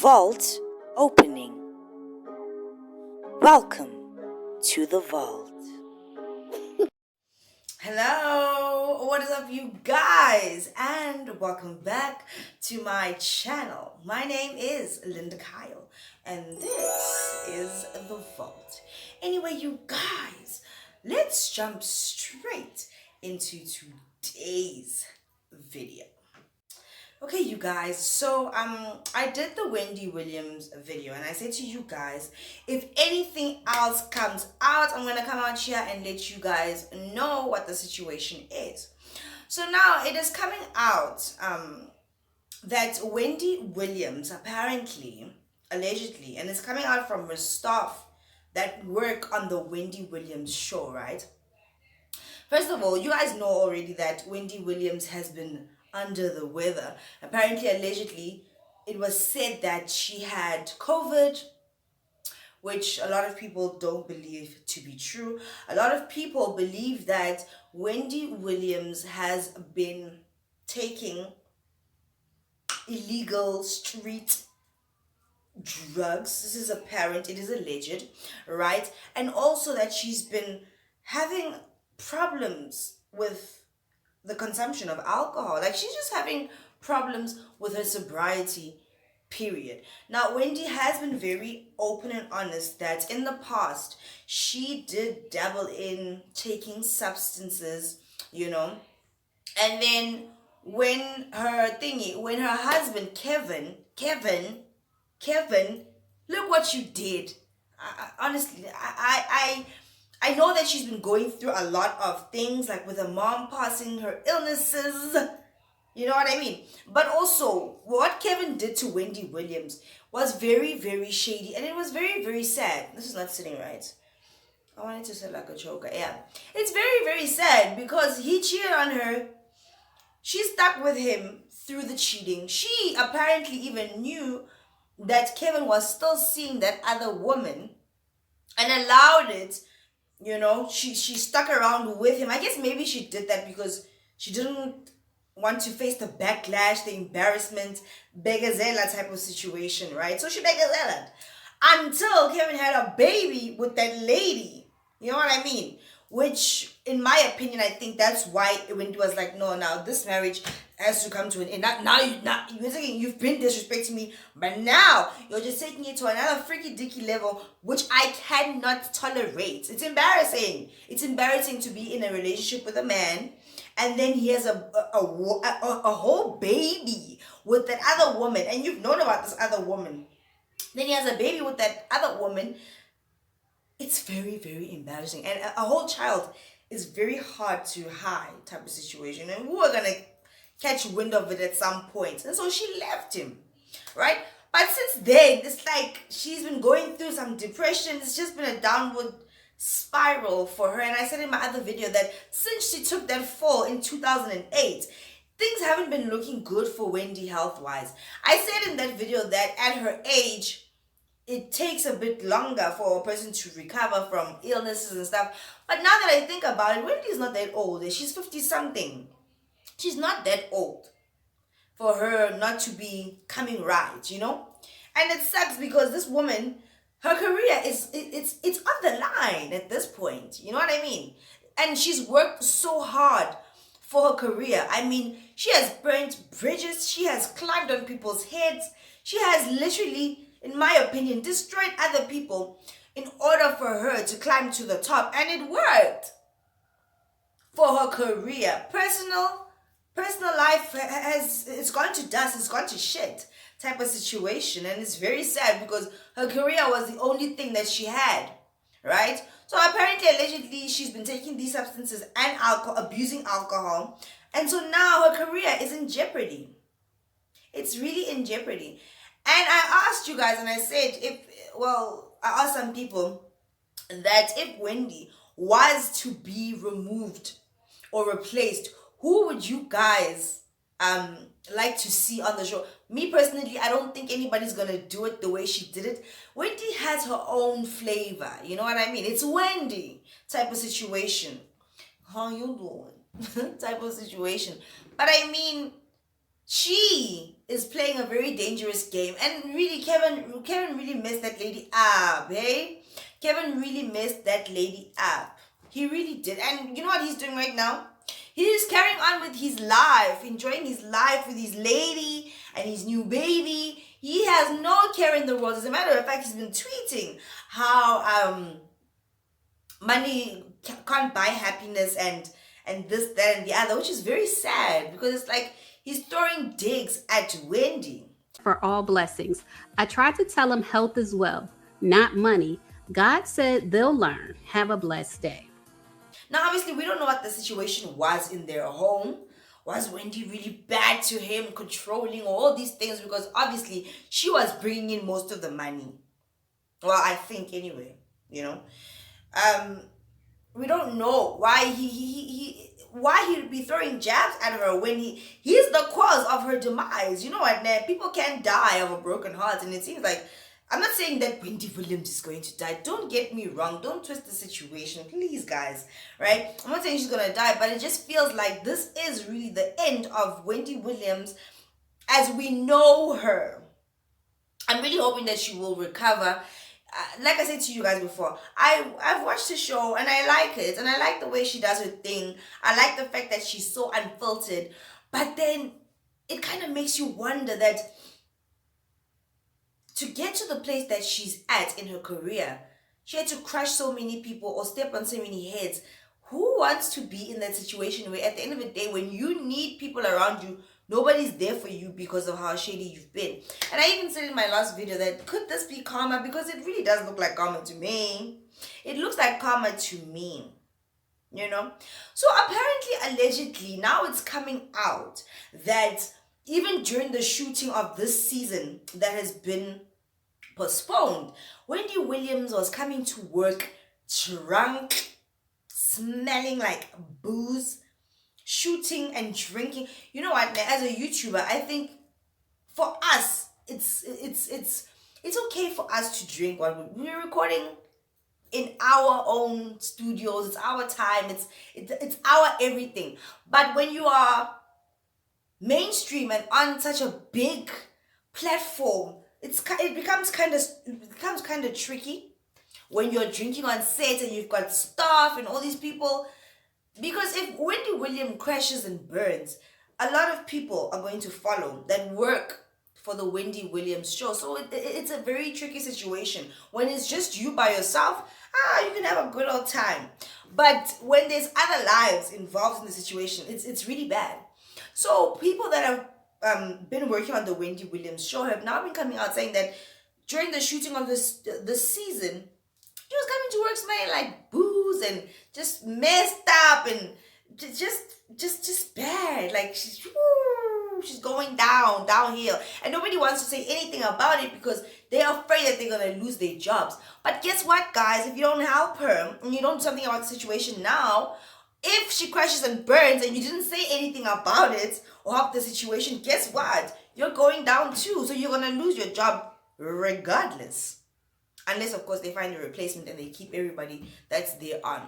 Vault opening. Welcome to the vault. Hello, what is up, you guys, and welcome back to my channel. My name is Linda Kyle, and this is the vault. Anyway, you guys, let's jump straight into today's video. Okay, you guys, so I did the Wendy Williams video, and I said to you guys, if anything else comes out, I'm gonna come out here and let you guys know what the situation is. So now it is coming out that Wendy Williams apparently, allegedly, and it's coming out from her staff that work on the Wendy Williams show, right? First of all, you guys know already that Wendy Williams has been under the weather. Apparently, allegedly, it was said that she had COVID, which a lot of people don't believe to be true. A lot of people believe that Wendy Williams has been taking illegal street drugs. This is apparent, it is alleged, right? And also that she's been having problems with the consumption of alcohol. Like, she's just having problems with her sobriety, period. Now, Wendy has been very open and honest that in the past she did dabble in taking substances, and then when her husband Kevin, look what you did. Honestly, I know that she's been going through a lot of things, like with her mom passing, her illnesses, you know what I mean? But also, what Kevin did to Wendy Williams was very, very shady, and it was very, very sad. This is not sitting right. I wanted to say like a choker. Yeah. It's very, very sad because he cheated on her. She stuck with him through the cheating. She apparently even knew that Kevin was still seeing that other woman and allowed it. She stuck around with him. I guess maybe she did that because she didn't want to face the backlash, the embarrassment, begazella type of situation, right? So she begazellaed until Kevin had a baby with that lady. You know what I mean? Which, in my opinion, I think that's why Wendy was like, no, now this marriage has to come to an end. You're saying you've been disrespecting me, but now you're just taking it to another freaky dicky level, which I cannot tolerate. It's embarrassing. It's embarrassing to be in a relationship with a man, and then he has a whole baby with that other woman, and you've known about this other woman. Then he has a baby with that other woman. It's very, very embarrassing. And a whole child is very hard to hide type of situation. And we were going to catch wind of it at some point. And so she left him, right? But since then, it's like she's been going through some depression. It's just been a downward spiral for her. And I said in my other video that since she took that fall in 2008, things haven't been looking good for Wendy health-wise. I said in that video that at her age, it takes a bit longer for a person to recover from illnesses and stuff. But now that I think about it, Wendy's not that old. She's 50-something. She's not that old for her not to be coming right, And it sucks because this woman, her career it's on the line at this point. You know what I mean? And she's worked so hard for her career. I mean, she has burnt bridges. She has climbed on people's heads. She has literally, in my opinion, destroyed other people in order for her to climb to the top. And it worked for her career. Personal life it's gone to dust, it's gone to shit type of situation. And it's very sad because her career was the only thing that she had, right? So apparently, allegedly, she's been taking these substances and abusing alcohol. And so now her career is in jeopardy. It's really in jeopardy. And I asked you guys, and I said, I asked some people that if Wendy was to be removed or replaced, who would you guys like to see on the show? Me personally, I don't think anybody's gonna do it the way she did it. Wendy has her own flavor, you know what I mean? It's Wendy type of situation. How you doing? Type of situation. But I mean, She is playing a very dangerous game, and really, Kevin really messed that lady up, hey? Kevin really messed that lady up. He really did. And you know what he's doing right now? He's carrying on with his life, enjoying his life with his lady and his new baby. He has no care in the world. As a matter of fact, he's been tweeting how money can't buy happiness, and this, that, and the other, which is very sad because it's like he's throwing digs at Wendy. For all blessings. I tried to tell him health is wealth, not money. God said they'll learn. Have a blessed day. Now, obviously, we don't know what the situation was in their home. Was Wendy really bad to him, controlling all these things? Because obviously, she was bringing in most of the money. Well, I think anyway, you know. We don't know why why he'd be throwing jabs at her when he's the cause of her demise. You know what, Ned? People can die of a broken heart, and it seems like, I'm not saying that Wendy Williams is going to die. Don't get me wrong. Don't twist the situation, please, guys. Right? I'm not saying she's gonna die, but it just feels like this is really the end of Wendy Williams as we know her. I'm really hoping that she will recover. Like I said to you guys before, I've watched the show and I like it, and I like the way she does her thing. I like the fact that she's so unfiltered, but then it kind of makes you wonder that to get to the place that she's at in her career, she had to crush so many people or step on so many heads. Who wants to be in that situation where at the end of the day, when you need people around you, nobody's there for you because of how shady you've been? And I even said in my last video that could this be karma? Because it really does look like karma to me. It looks like karma to me, you know? So apparently, allegedly, now it's coming out that even during the shooting of this season that has been postponed, Wendy Williams was coming to work drunk, smelling like booze, shooting and drinking. You know what, as a YouTuber, I think for us, it's okay for us to drink while we're recording in our own studios. It's our time. It's our everything. But when you are mainstream and on such a big platform, it becomes kind of tricky when you're drinking on set and you've got staff and all these people. Because if Wendy Williams crashes and burns, a lot of people are going to follow that work for the Wendy Williams show. So it's a very tricky situation. When it's just you by yourself, you can have a good old time. But when there's other lives involved in the situation, it's really bad. So people that have been working on the Wendy Williams show have now been coming out saying that during the shooting of this season, she was coming to work smelling like booze and just messed up and just bad. Like she's going downhill, and nobody wants to say anything about it because they're afraid that they're gonna lose their jobs. But guess what, guys? If you don't help her and you don't do something about the situation now, if she crashes and burns and you didn't say anything about it or help the situation, guess what? You're going down too. So you're gonna lose your job regardless. Unless, of course, they find a replacement and they keep everybody that's there on.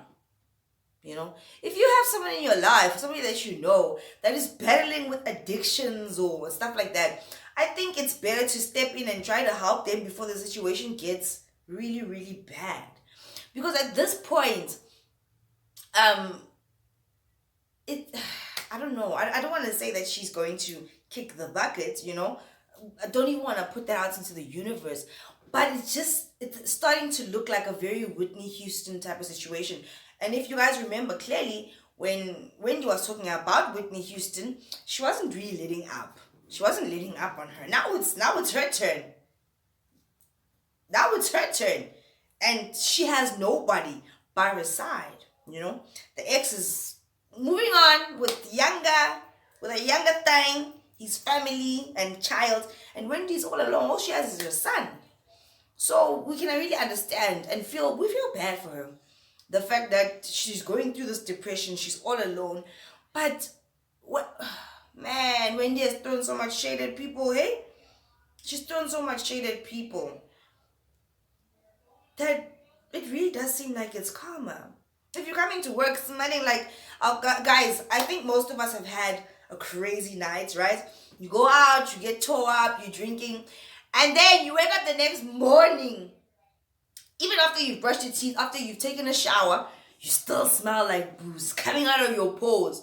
You know, if you have someone in your life, somebody that you know that is battling with addictions or stuff like that, I think it's better to step in and try to help them before the situation gets really, really bad. Because at this point, I don't know. I don't want to say that she's going to kick the bucket, you know. I don't even want to put that out into the universe. But it's starting to look like a very Whitney Houston type of situation. And if you guys remember clearly, when Wendy was talking about Whitney Houston, she wasn't really letting up. She wasn't letting up on her. Now it's her turn. Now it's her turn. And she has nobody by her side, you know. The ex is moving on with a younger thing, his family and child. And Wendy's all alone. All she has is her son. So we can really understand and we feel bad for her. The fact that she's going through this depression, she's all alone. But man, Wendy has thrown so much shade at people, hey? She's thrown so much shade at people that it really does seem like it's karma. If you're coming to work smelling like, guys, I think most of us have had a crazy night, right? You go out, you get tore up, you're drinking, and then you wake up the next morning. Even after you've brushed your teeth, after you've taken a shower, you still smell like booze coming out of your pores.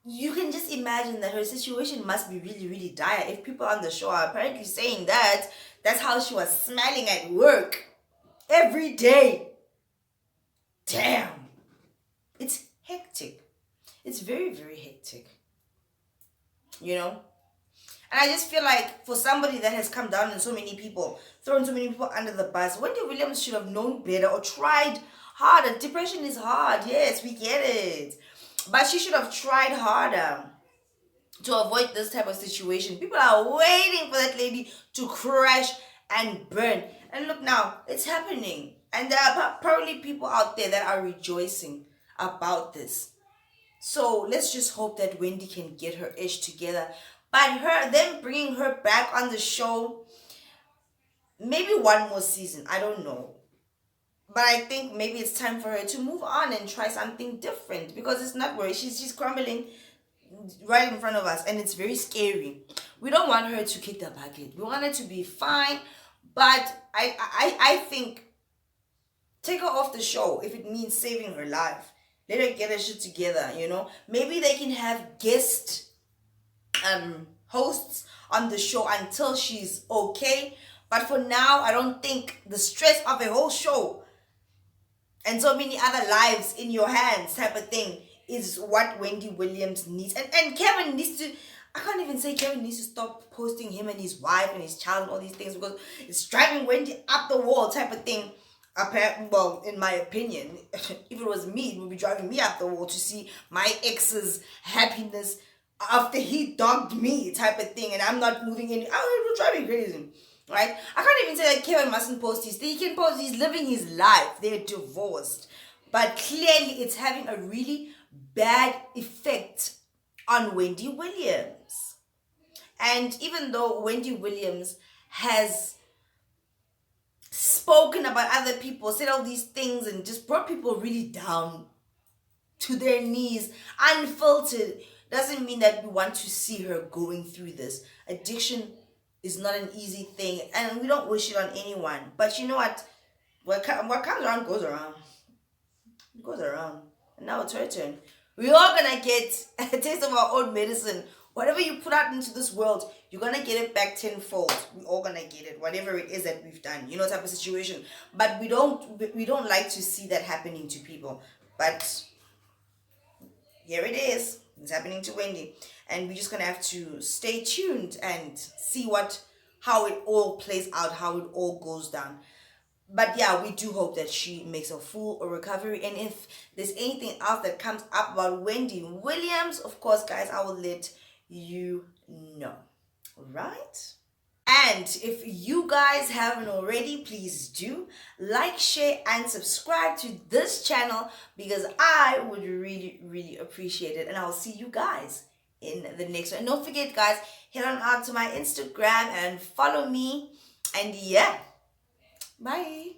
You can just imagine that her situation must be really, really dire. If people on the show are apparently saying that, that's how she was smelling at work every day. Damn. It's hectic. It's very, very hectic. You know? And I just feel like for somebody that has come down on so many people, thrown so many people under the bus, Wendy Williams should have known better or tried harder. Depression is hard. Yes, we get it. But she should have tried harder to avoid this type of situation. People are waiting for that lady to crash and burn. And look now, it's happening. And there are probably people out there that are rejoicing about this. So let's just hope that Wendy can get her ish together. But them bringing her back on the show, maybe one more season, I don't know. But I think maybe it's time for her to move on and try something different, because it's not working. She's crumbling right in front of us, and it's very scary. We don't want her to kick the bucket. We want her to be fine, but I think take her off the show if it means saving her life. Let her get her shit together, you know. Maybe they can have guest hosts on the show until she's okay. But for now, I don't think the stress of a whole show and so many other lives in your hands type of thing is what Wendy Williams needs. And Kevin needs to, I can't even say Kevin needs to stop posting him and his wife and his child and all these things, because it's driving Wendy up the wall type of thing. Well, in my opinion, if it was me, it would be driving me up the wall to see my ex's happiness after he dogged me type of thing, and I'm not moving any. Oh, it would drive me crazy. Right? I can't even say that Kevin mustn't post his thing. He can post, he's living his life. They're divorced. But clearly it's having a really bad effect on Wendy Williams. And even though Wendy Williams has spoken about other people, said all these things, and just brought people really down to their knees, unfiltered, doesn't mean that we want to see her going through this. Addiction is not an easy thing, and we don't wish it on anyone. But you know what? What comes around goes around. It goes around. And now it's her turn. We're all gonna get a taste of our own medicine. Whatever you put out into this world, you're gonna get it back tenfold. We're all gonna get it, whatever it is that we've done. You know, type of situation. But we don't like to see that happening to people. But here it is. It's happening to Wendy. And we're just gonna have to stay tuned and see how it all plays out, how it all goes down. But yeah, we do hope that she makes a full recovery. And if there's anything else that comes up about Wendy Williams, of course, guys, I will let you know. Right? And if you guys haven't already, please do like, share, and subscribe to this channel, because I would really, really appreciate it. And I'll see you guys in the next one. And don't forget, guys, head on out to my Instagram and follow me. And yeah, bye.